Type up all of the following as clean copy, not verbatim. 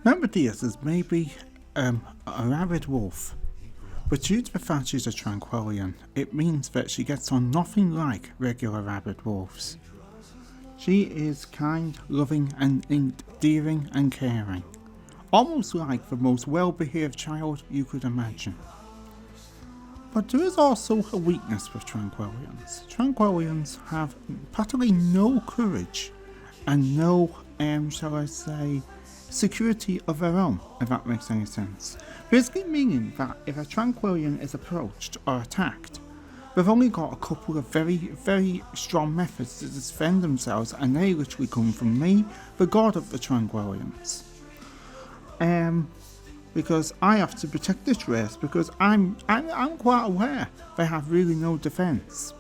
Amadeus is maybe a rabid wolf, but due to the fact she's a Tranquillian, it means that she gets on nothing like regular rabid wolves. She is kind, loving, and endearing and caring, almost like the most well-behaved child you could imagine. But there is also a weakness with Tranquillians. Tranquillians have practically no courage and no, shall I say, security of their own, if that makes any sense. Basically meaning that if a Tranquillian is approached or attacked, they've only got a couple of very, very strong methods to defend themselves, and they literally come from me, the god of the Tranquillians. Because I have to protect this race, because I'm quite aware they have really no defence.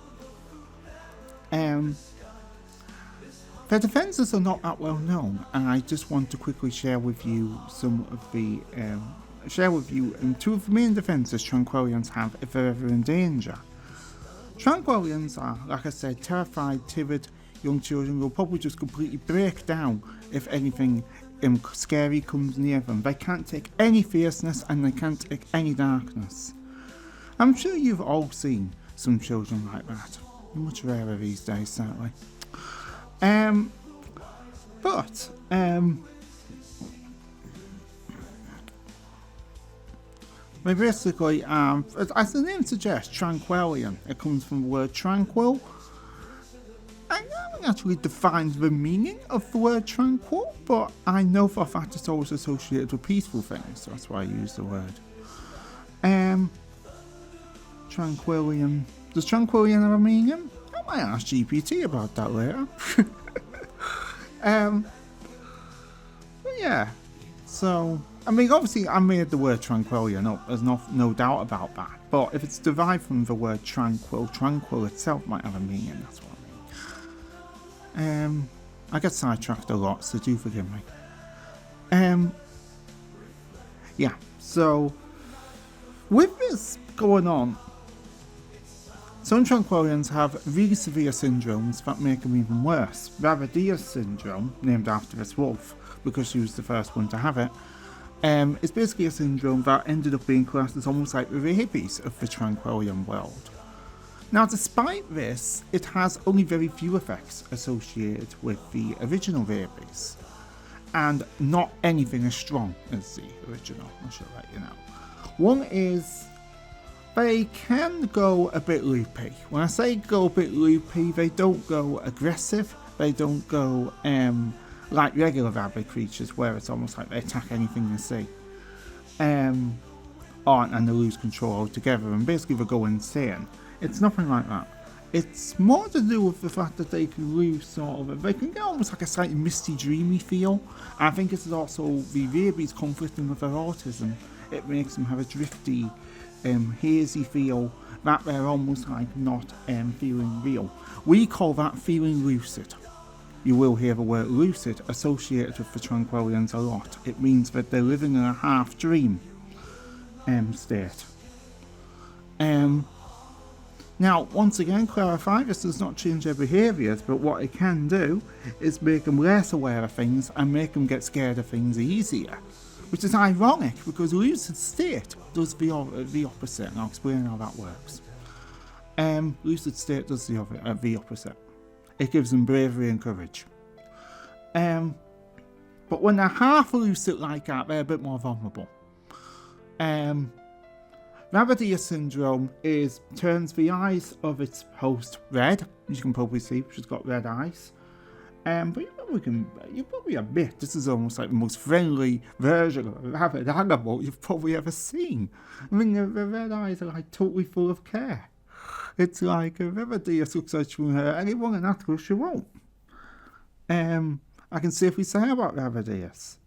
Their defences are not that well known, and I just want to quickly share with you some of the two of the main defences Tranquillians have if they're ever in danger. Tranquillians are, like I said, terrified, timid young children who will probably just completely break down if anything scary comes near them. They can't take any fierceness and they can't take any darkness. I'm sure you've all seen some children like that. Much rarer these days, certainly. They basically, as the name suggests, Tranquillian. It comes from the word tranquil. I haven't actually defined the meaning of the word tranquil, but I know for a fact it's always associated with peaceful things, so that's why I use the word. Tranquillian. Does Tranquillian have a meaning? I might ask GPT about that later. But yeah, so, I mean, obviously I made the word Tranquillian up, there's no doubt about that, but if it's derived from the word tranquil itself might have a meaning, that's what I mean. I get sidetracked a lot, so do forgive me. Yeah, so, with this going on, some Tranquillians have really severe syndromes that make them even worse. Rabidia's syndrome, named after this wolf, because she was the first one to have it, is basically a syndrome that ended up being classed as almost like the rabies of the Tranquillian world. Now, despite this, it has only very few effects associated with the original rabies, and not anything as strong as the original, I should let you know. One is, they can go a bit loopy. When I say go a bit loopy, they don't go aggressive, they don't go like regular rabid creatures where it's almost like they attack anything they see. And they lose control altogether and basically they go insane. It's nothing like that. It's more to do with the fact that they can lose they can get almost like a slightly misty, dreamy feel. I think it's also the rabies conflicting with their autism. It makes them have a drifty, hazy feel that they're almost like not feeling real. We call that feeling lucid. You will hear the word lucid associated with the Tranquillians a lot. It means that they're living in a half dream state. Now, once again, clarify, this does not change their behaviours, but what it can do is make them less aware of things and make them get scared of things easier. Which is ironic, because lucid state does the opposite, and I'll explain how that works. Lucid state does the opposite. It gives them bravery and courage. But when they're half lucid like that, they're a bit more vulnerable. Rabidia syndrome turns the eyes of its host red. You can probably see she's got red eyes. But you probably admit this is almost like the most friendly version of a rabid animal you've probably ever seen. I mean, the red eyes are like totally full of care. It's like if Rabidia looks at you and hurt anyone, and that's what she won't. I can safely say about Rabidius.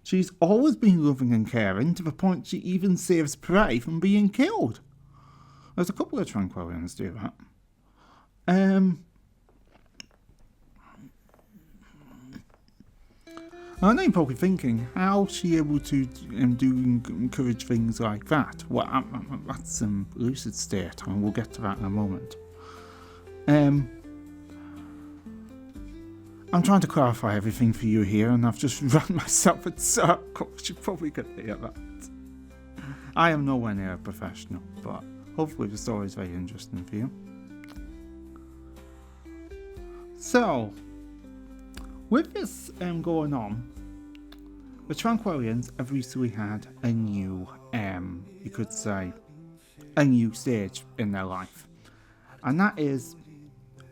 She's always been loving and caring to the point she even saves prey from being killed. There's a couple of Tranquillians do that. I know you're probably thinking, how's she able to encourage things like that? Well, that's some lucid state, and we'll get to that in a moment. I'm trying to clarify everything for you here, and I've just run myself in circles. You're probably going to hear that. I am nowhere near a professional, but hopefully the story is very interesting for you. So, with this going on, the Tranquillians have recently had a new, you could say, a new stage in their life. And that is,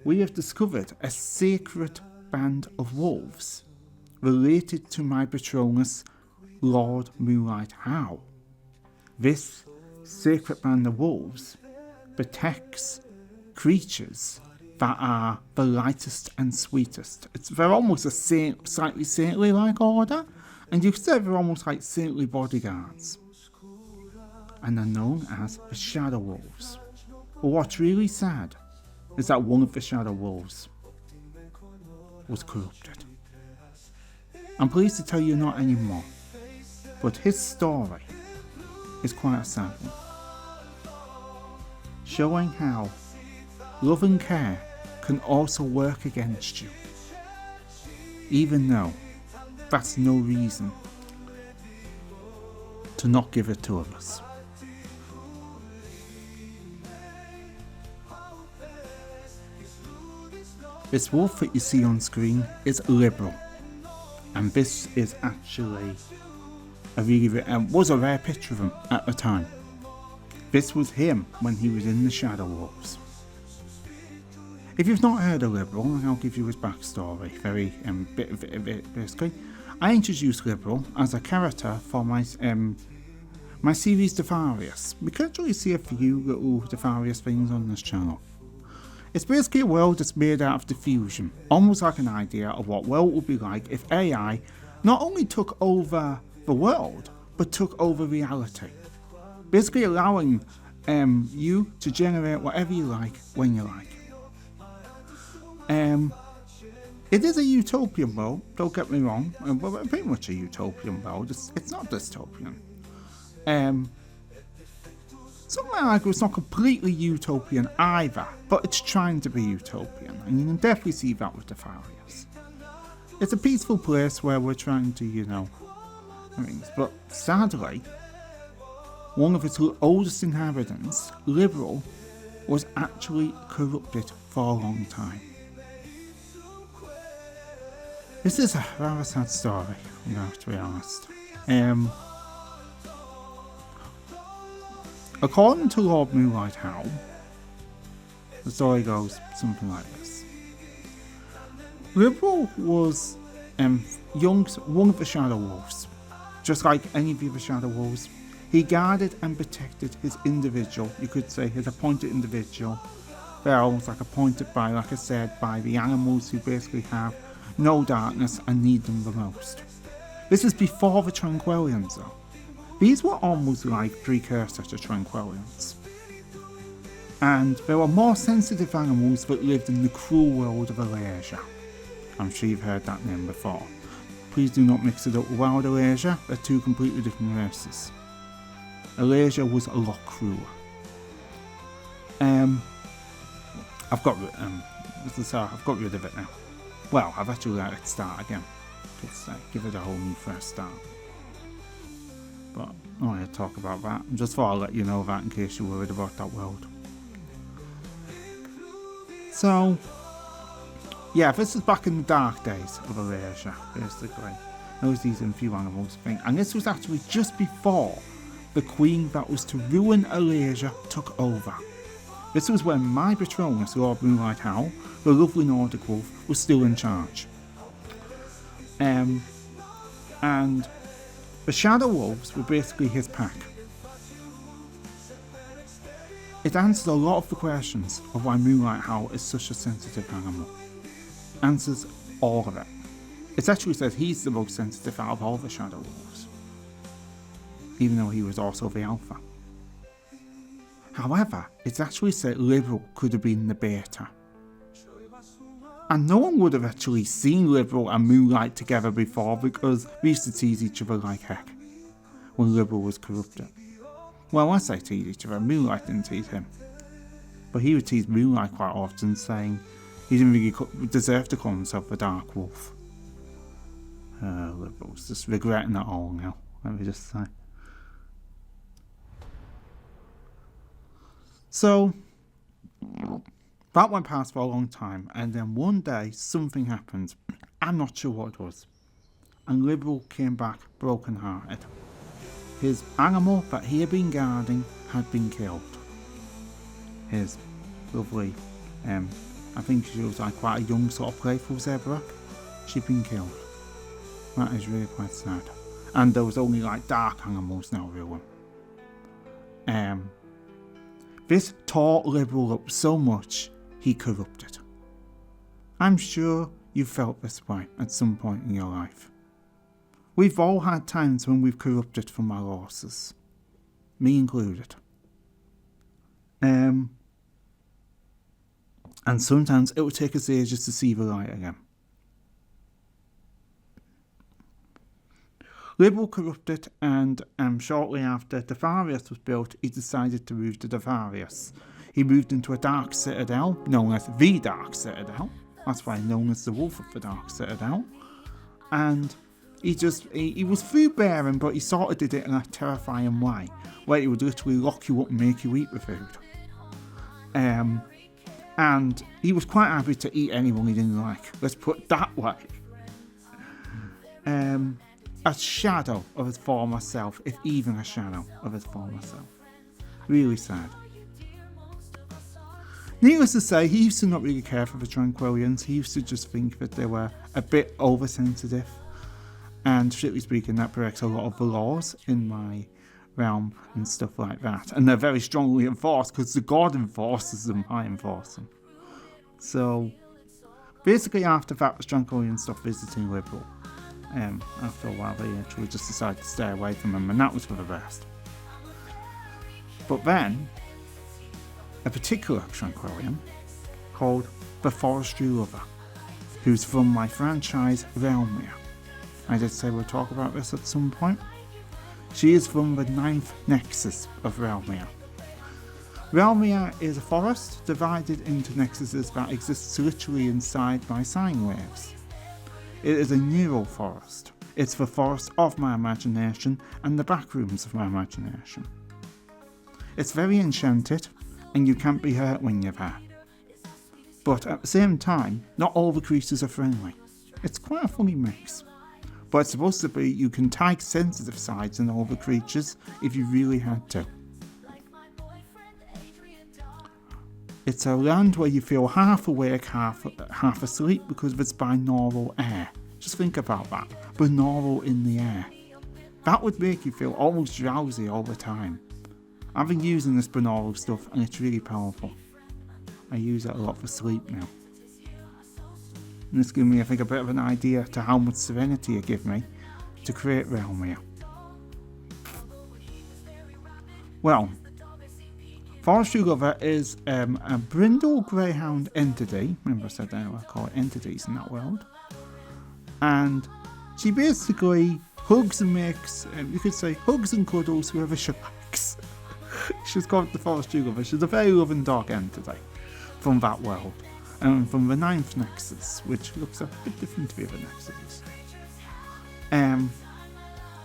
we have discovered a sacred band of wolves related to my Patronus, Lord Moonlight Howl. This sacred band of wolves protects creatures that are the lightest and sweetest. They're almost a slightly saintly-like order, and you could say they're almost like saintly bodyguards. And they're known as the Shadowolves. But what's really sad is that one of the Shadowolves was corrupted. I'm pleased to tell you not anymore, but his story is quite a sad one, showing how love and care can also work against you, even though that's no reason to not give it to others. This wolf that you see on screen is liberal, and this is actually was a rare picture of him at the time. This was him when he was in the Shadowolves. If you've not heard of Liberal, I'll give you his backstory very basically. I introduced Liberal as a character for my series Defarious. We can actually see a few little Defarious things on this channel. It's basically a world that's made out of diffusion, almost like an idea of what world would be like if AI not only took over the world, but took over reality. Basically allowing you to generate whatever you like, when you like. It is a utopian world, don't get me wrong, but pretty much a utopian world. It's not dystopian. Something like it's not completely utopian either, but it's trying to be utopian, and you can definitely see that with Defarious. It's a peaceful place where we're trying to, things, but sadly, one of its oldest inhabitants, Liberal, was actually corrupted for a long time. This is a rather sad story, to be honest. According to Lord Moonlight Howl, the story goes something like this. Liberal was one of the Shadowwolves. Just like any of the other Shadowwolves, he guarded and protected his individual, you could say his appointed individual. They're almost like appointed by, like I said, by the animals who basically have no darkness and need them the most. This is before the Tranquillians though. These were almost like precursor to Tranquillians. And there were more sensitive animals that lived in the cruel world of Alasia. I'm sure you've heard that name before. Please do not mix it up with Wild Alasia, they're two completely different races. Alasia was a lot crueler. I've got rid of it now. Well, I've actually let it start again. Let's give it a whole new fresh start. But I want to talk about that. Just thought I'd let you know that in case you're worried about that world. So, yeah, this is back in the dark days of Alasia, basically. There was these few animals thing, and this was actually just before the queen that was to ruin Alasia took over. This was when my Patronus, Lord Moonlight Howl, the lovely Nordic wolf, was still in charge. And the Shadowwolves were basically his pack. It answers a lot of the questions of why Moonlight Howl is such a sensitive animal. Answers all of it. It actually says he's the most sensitive out of all the Shadowwolves, even though he was also the alpha. However, it's actually said Liberal could have been the beta. And no one would have actually seen Liberal and Moonlight together before because we used to tease each other like heck when Liberal was corrupted. Well, I say tease each other, Moonlight didn't tease him. But he would tease Moonlight quite often saying, He didn't really deserve to call himself a dark wolf. Liberals, just regretting it all now, let me just say. So, that went past for a long time, and then one day something happened. I'm not sure what it was. And Liberal came back broken hearted. His animal that he had been guarding had been killed. His lovely, I think she was like quite a young sort of playful zebra. She'd been killed. That is really quite sad. And there was only like dark animals now, really. This tore Liberal up so much, he corrupted. I'm sure you felt this way at some point in your life. We've all had times when we've corrupted from our horses. Me included. And sometimes it will take us ages to see the light again. Liberal corrupted, and shortly after Defarius was built, he decided to move to Defarius. He moved into a dark citadel, known as the Dark Citadel. That's why known as the Wolf of the Dark Citadel. And he was food bearing, but he sort of did it in a terrifying way, where he would literally lock you up and make you eat the food. And he was quite happy to eat anyone he didn't like. Let's put it that way. A shadow of his former self, if even a shadow of his former self. Really sad. Needless to say, he used to not really care for the Tranquillians. He used to just think that they were a bit oversensitive. And strictly speaking, that breaks a lot of the laws in my realm and stuff like that. And they're very strongly enforced because the god enforces them, I enforce them. So, basically after that, the Tranquillians stopped visiting Liberal. After a while, they actually just decided to stay away from him, and that was for the best. But then, a particular Tranquillian called the Forestry Lover, who's from my franchise Realmia. I did say we'll talk about this at some point. She is from the 9th Nexus of Realmia. Realmia is a forest divided into nexuses that exists literally inside my sine waves. It is a neural forest. It's the forest of my imagination and the back rooms of my imagination. It's very enchanted, and you can't be hurt when you're there. But at the same time, not all the creatures are friendly. It's quite a funny mix. But it's supposed to be you can tag sensitive sides in all the creatures if you really had to. It's a land where you feel half awake, half asleep because of its binaural air. Just think about that. Binaural in the air. That would make you feel almost drowsy all the time. I've been using this binaural stuff and it's really powerful. I use it a lot for sleep now. And it's given me, I think, a bit of an idea to how much serenity it gives me to create Realmia. Well, Forestry Lover is a brindle greyhound entity. Remember I said that I call it entities in that world. And she basically hugs and makes, you could say, hugs and cuddles whoever she likes. She's called the Forestry Lover. She's a very loving dog entity from that world. And from the 9th Nexus, which looks a bit different to the other Nexuses.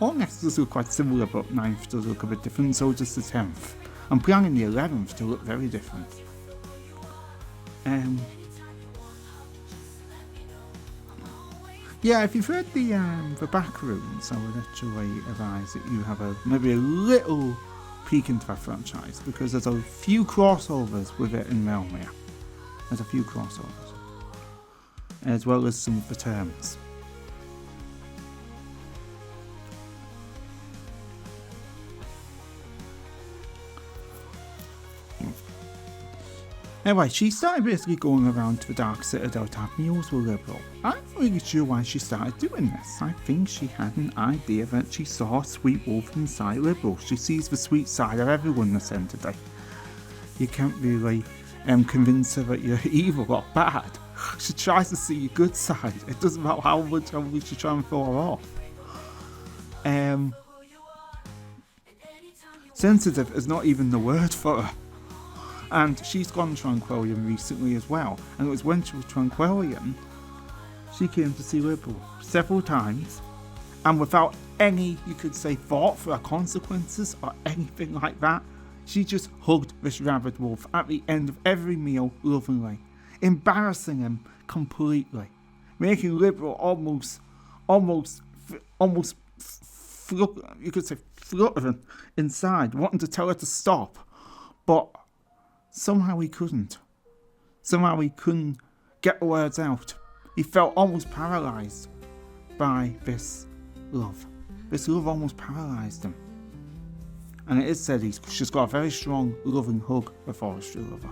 All Nexuses look quite similar, but 9th does look a bit different, so does the 10th. I'm planning the 11th to look very different. Yeah, if you've heard the back rooms, I would actually advise that you have maybe a little peek into that franchise, because there's a few crossovers with it in Realmia. There's a few crossovers, as well as some of the terms. Anyway, she started basically going around to the Dark Citadel to have meals with Liberal. I'm not really sure why she started doing this. I think she had an idea that she saw a sweet wolf inside Liberal. She sees the sweet side of everyone in this entity. You can't really convince her that you're evil or bad. She tries to see your good side. It doesn't matter how much you try and throw her off. Sensitive is not even the word for her. And she's gone Tranquillian recently as well. And it was when she was Tranquillian, she came to see Liberal several times. And without any, you could say, thought for her consequences or anything like that, she just hugged this rabid wolf at the end of every meal lovingly, embarrassing him completely, making Liberal almost, you could say, fluttering inside, wanting to tell her to stop. But somehow he couldn't. Somehow he couldn't get the words out. He felt almost paralysed by this love. This love almost paralysed him. And it is said she's got a very strong, loving hug for forestry lover.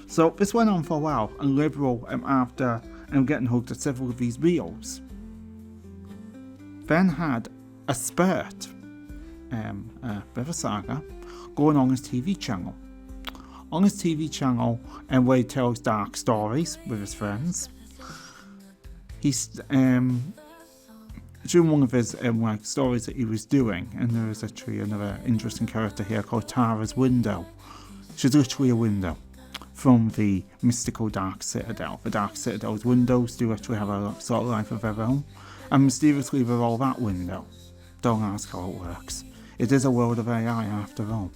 So this went on for a while, and Liberal, after getting hugged at several of these meals, then had a spurt, a bit of a saga, going on his TV channel. On his TV channel, where he tells dark stories with his friends, he's during one of his stories that he was doing, and there is actually another interesting character here called Tara's Window. She's literally a window from the mystical Dark Citadel. The Dark Citadel's windows do actually have a sort of life of their own, and mysteriously they're all that window. Don't ask how it works. It is a world of AI after all.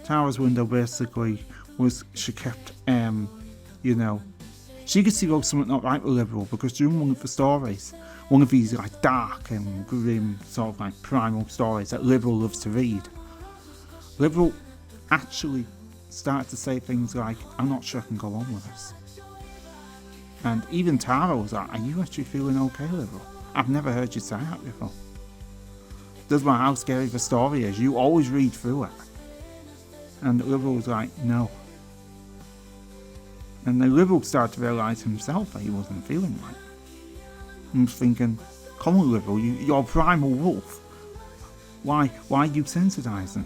Tara's Window basically was, she kept, she could see there was something not right with Liberal, because during one of the stories, one of these like dark and grim sort of like primal stories that Liberal loves to read, Liberal actually started to say things like, I'm not sure I can go on with this. And even Tara was like, are you actually feeling okay, Liberal? I've never heard you say that before. Doesn't matter how scary the story is, you always read through it. And Liberal was like, no. And then Liberal started to realise himself that he wasn't feeling right. He was thinking, come on, Liberal, you're a primal wolf. Why are you sensitising?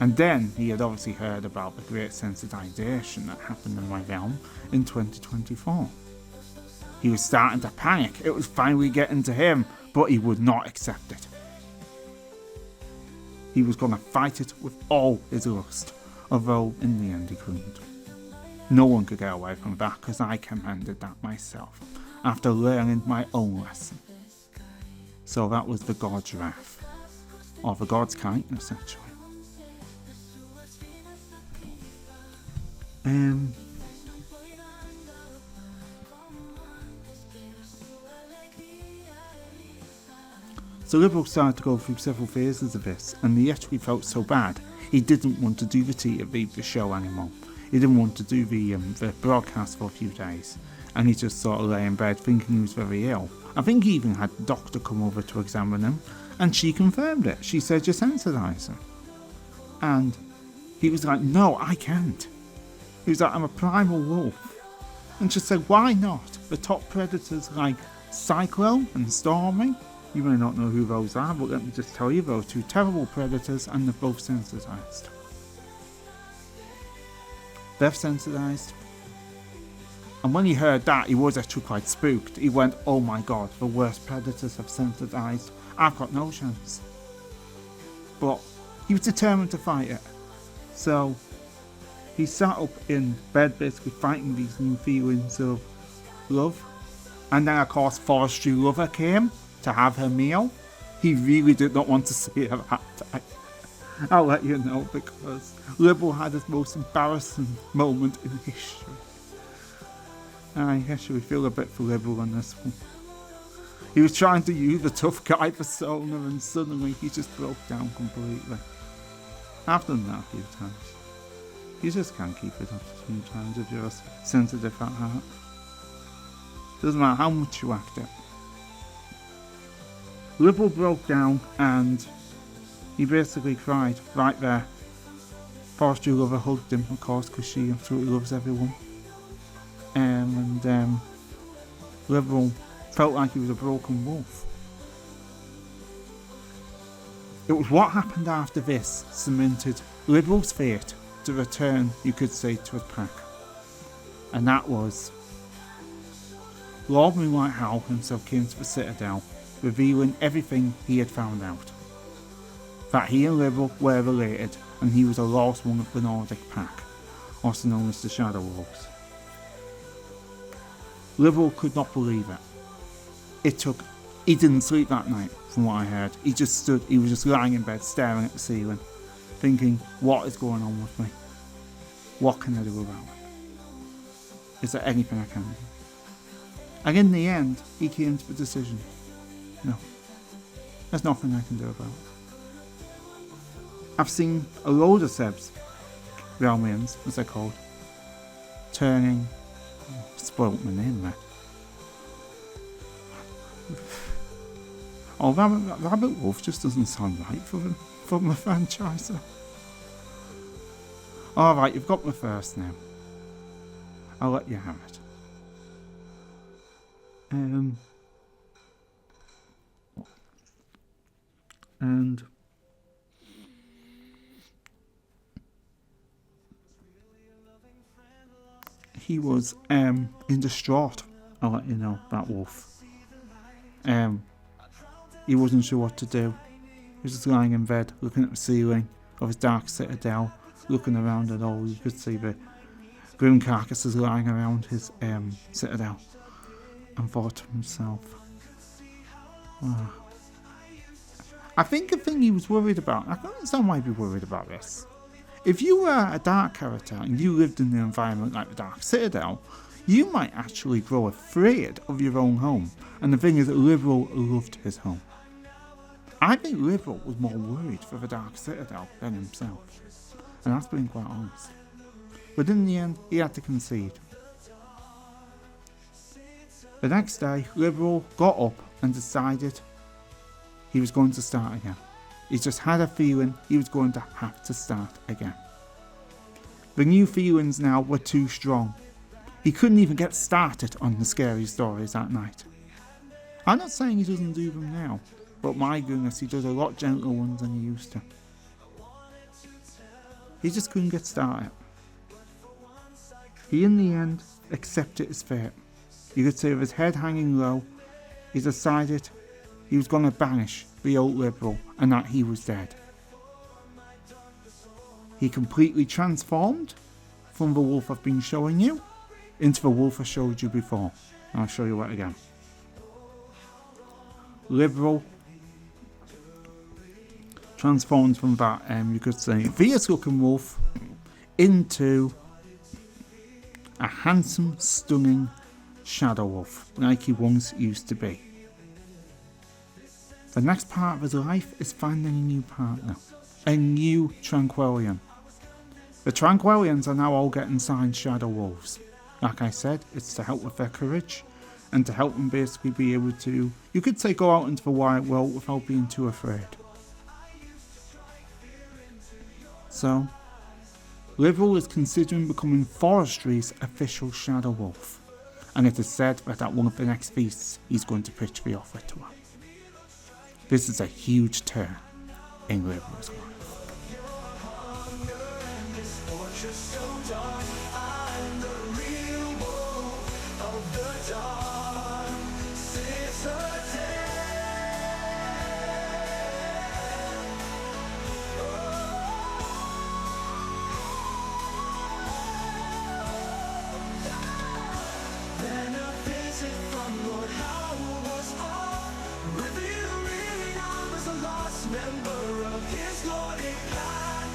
And then he had obviously heard about the great sensitisation that happened in my realm in 2024. He was starting to panic. It was finally getting to him, but he would not accept it. He was going to fight it with all his lust, although in the end he couldn't. No one could get away from that, because I commanded that myself, after learning my own lesson. So that was the God's wrath, or the God's kindness actually. So Liberal started to go through several phases of this, and he actually felt so bad he didn't want to do the show anymore. He didn't want to do the broadcast for a few days, and he just sort of lay in bed thinking he was very ill. I think he even had the doctor come over to examine him, and she confirmed it. She said, you're sensitising. And he was like, no, I can't. He was like, I'm a primal wolf. And she said, why not? The top predators like Cyclone and Stormy, you may not know who those are, but let me just tell you, those two terrible predators, and they're both sensitised. They're sensitised. And when he heard that, he was actually quite spooked. He went, oh my god, the worst predators have sensitised. I've got no chance. But he was determined to fight it. So he sat up in bed basically fighting these new feelings of love. And then of course Forestry Lover came to have her meal. He really did not want to see her that day. I'll let you know, because Liberal had his most embarrassing moment in history. I actually feel a bit for Liberal on this one. He was trying to use the tough guy persona, and suddenly he just broke down completely. I've done that a few times. You just can't keep it up sometimes if you're sensitive at heart. Doesn't matter how much you act it. Liberal broke down and he basically cried right there. Forestry Lover hugged him, of course, because she absolutely loves everyone. And Liberal felt like he was a broken wolf. It was what happened after this cemented Liberal's fate to return, you could say, to his pack. And that was Lord Moonlight Howl himself came to the Citadel revealing everything he had found out. That he and Liberal were related, and he was the last one of the Nordic pack, also known as the Shadowolves. Liberal could not believe it. He didn't sleep that night, from what I heard. He was just lying in bed, staring at the ceiling, thinking, what is going on with me? What can I do about it? Is there anything I can do? And in the end, he came to the decision, no, there's nothing I can do about it. I've seen a load of Sebs, Realmians, as they're called, turning, spoilt my name there. Oh, Rabbit Wolf just doesn't sound right for my franchiser. Alright, you've got my first name. I'll let you have it. And he was in distraught. I'll let you know, that wolf. He wasn't sure what to do. He was just lying in bed, looking at the ceiling of his dark citadel, looking around at all. You could see the grim carcasses lying around his citadel, and thought to himself, oh. I think the thing he was worried about, I can understand why he'd be worried about this. If you were a dark character and you lived in an environment like the Dark Citadel, you might actually grow afraid of your own home. And the thing is that Liberal loved his home. I think Liberal was more worried for the Dark Citadel than himself. And that's being quite honest. But in the end, he had to concede. The next day, Liberal got up and decided he was going to start again. He just had a feeling he was going to have to start again. The new feelings now were too strong. He couldn't even get started on the scary stories that night. I'm not saying he doesn't do them now, but my goodness, he does a lot gentler ones than he used to. He just couldn't get started. He in the end accepted his fate. You could see with his head hanging low, he decided he was going to banish the old Liberal and that he was dead. He completely transformed from the wolf I've been showing you into the wolf I showed you before. I'll show you that again. Liberal transformed from that, you could say, fierce looking wolf into a handsome, stunning shadow wolf like he once used to be. The next part of his life is finding a new partner, a new Tranquillian. The Tranquillians are now all getting signed Shadowolves. Like I said, it's to help with their courage and to help them basically be able to, you could say, go out into the wide world without being too afraid. So, Liberal is considering becoming Forestry's official Shadow Wolf, and it is said that at one of the next feasts he's going to pitch the offer to her. This is a huge turn in Liberal's life. Member of his Nordic pack.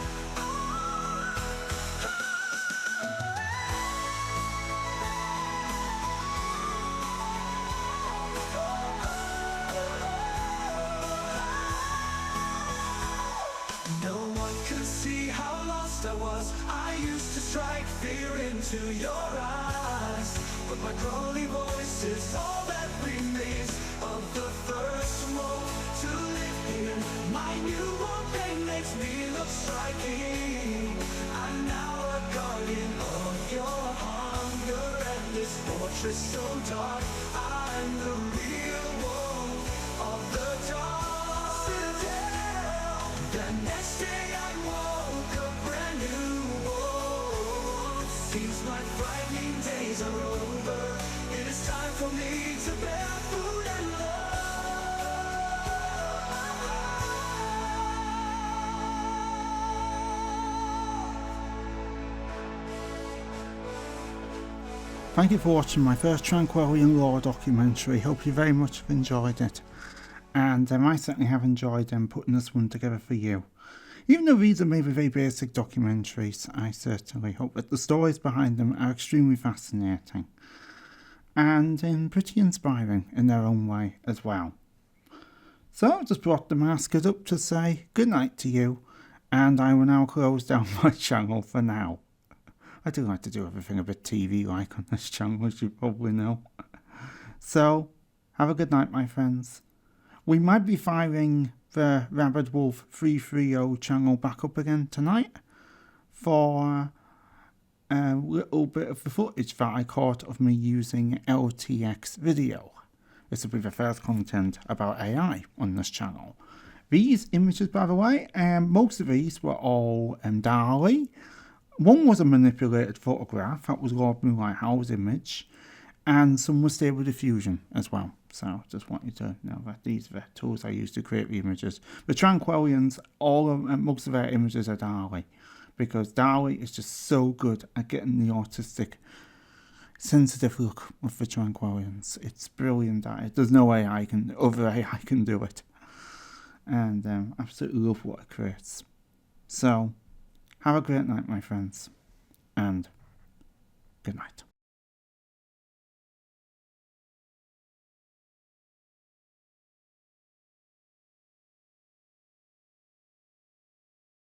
No one could see how lost I was. I used to strike fear into your eyes, but my crawly voice is all that remains of the first wolf to live here. My newborn pain makes me look striking. I'm now a guardian of your hunger and this fortress so dark. I'm the real wolf of the dark citadel. The next day I woke a brand new wolf. Seems my frightening days are over. It is time for me to bear food and love. Thank you for watching my first Tranquillian lore documentary. Hope you very much have enjoyed it. And I certainly have enjoyed putting this one together for you. Even though these are maybe very basic documentaries, I certainly hope that the stories behind them are extremely fascinating. And pretty inspiring in their own way as well. So I've just brought the mascot up to say good night to you, and I will now close down my channel for now. I do like to do everything a bit TV-like on this channel, as you probably know. So, have a good night, my friends. We might be firing the Rabid Wolf 330 channel back up again tonight for a little bit of the footage that I caught of me using LTX video. This will be the first content about AI on this channel. These images, by the way, most of these were all DALL-E. One was a manipulated photograph, that was Lord Moonlight Howe's image, and some was Stable Diffusion as well. So just want you to know that these are the tools I use to create the images. The Tranquillians, most of their images are DALL-E, because DALL-E is just so good at getting the autistic, sensitive look of the Tranquillians. It's brilliant at it. There's no other AI can do it. And absolutely love what it creates. So, have a great night, my friends, and